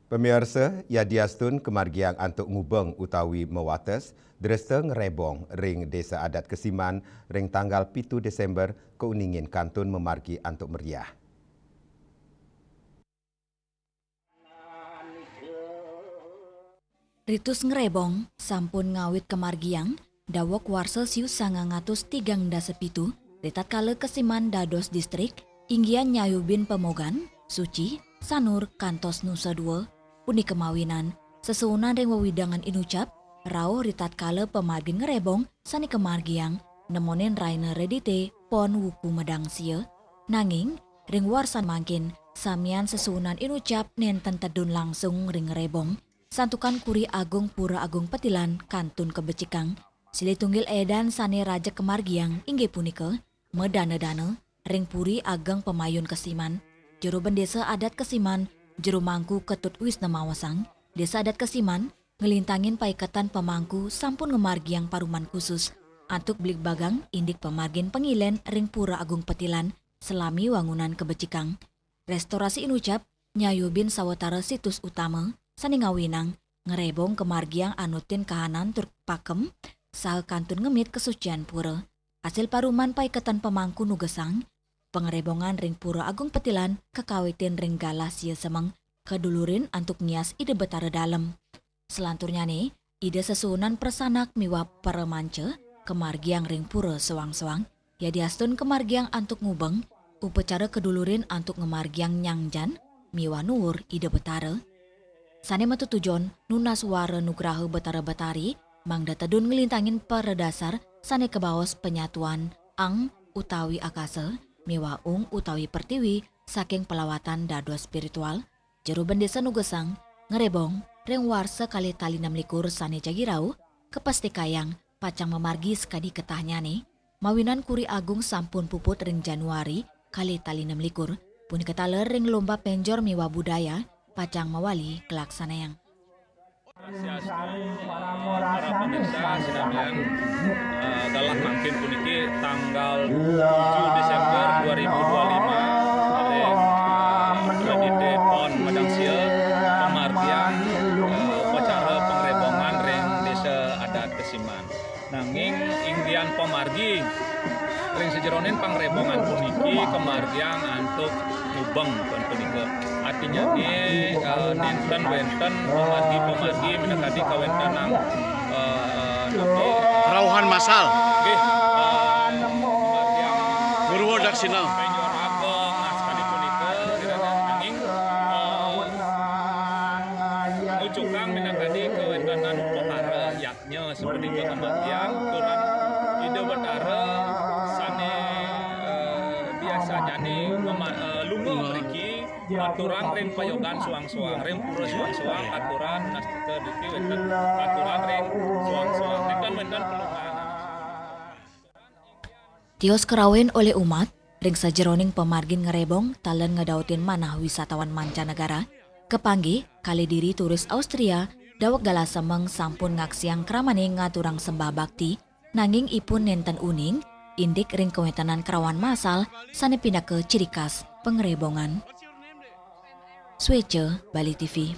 Pemirsa, ya diastun kemargiang antuk ngubeng utawi mewates, dresta ngerebong ring desa adat Kesiman ring tanggal 7 Desember keuningin kantun memargi antuk meriah. Ritus ngerebong sampun ngawit kemargiang, dawok warsa siu 937 ritat kale Kesiman dados distrik, inggian nyayubin pemogan, suci, sanur, kantos nusa 2, puni kemawinan, seseunan ring wewidangan inucap, rauh ritat kale pemargin ngerebong, sani kemargiang, nemonin raina redite, pon wuku medang sia, nanging, ring warsan mangkin, samian seseunan inucap nenten tedun langsung ring ngerebong, santukan kuri agung pura agung petilan kantun kebecikang sili tunggil edan sane raja kemargiang ingge punike medane-dane ring puri ageng pemayun Kesiman juru bendesa adat Kesiman juru mangku ketut wisna mawasang desa adat Kesiman ngelintangin paiketan pemangku sampun ngemargiang paruman khusus antuk blik bagang indik pemargin pengilen ring pura agung petilan selami wangunan kebecikang restorasi inucap nyayubin sawetara situs utama sani ngawinang, ngerebong kemargiang anutin kahanan turk pakem, sah kantun ngemit kesucian pura. Hasil paruman paiketan pemangku nugesang, pengerebongan ring pura agung petilan, kekawitin ring galas sia semeng, kedulurin antuk nias ide betara dalam. Selanturnya nih, ide sesunan persanak miwa peremance, kemargiang ring pura sewang-sewang, ya diastun kemargiang antuk ngubeng, upacara kedulurin antuk ngemargiang nyangjan, miwa nuwur ide betara. Sane metu tujon nuna suara nugraha betara betari mangda tedun ngelintangin peredasar sane kebawas penyatuan ang utawi akase miwa utawi pertiwi saking pelawatan dadua spiritual jeru bendesa nugesang ngerebong ring warsa kali tali 16 sane jagirau kepasti kayang pacang memargi sekadi ketahnyane mawinan kuri agung sampun puput ring Januari kali tali 16 pun ketaler ring lomba penjor miwa budaya pacang mawali kelaksanaan. Para pemirsa sedemikian dalam mangkin puniki tanggal 7 Desember 2025 oleh Radite Pon Medang Sia pemargian upacara pengrebongan ring desa adat Kesiman. Nanging inggian pemargi ring sejeronin pangrebongan puniki kemargian antuk ngubeng pun punika. Artinya nenten wenten pemargi menekati kawentanang rauhan masal pemargian Purwo Daksina penyor ageng naskadi punika nanging ucukang menekati kawentanang pohara yaknya seperti kemargian turan ide betara sane biasanya nih lungo mriki aturan ring payogan suang-suang ring pura suang-suang aturan nastike diki wenten aturan ring suang-suang ning wenten pelukan Tios kerawin oleh umat ring sajeroning pemargin ngerebong talen ngedautin manah wisatawan mancanegara kepanggi kali diri turis Austria dawak gala semeng sampun ngaksiang kramane ngaturang sembah bakti nanging ipun nenten uning indik ring kewetanan kerawan masal sane pindah ke ciri khas pengerebongan. Swece Bali TV.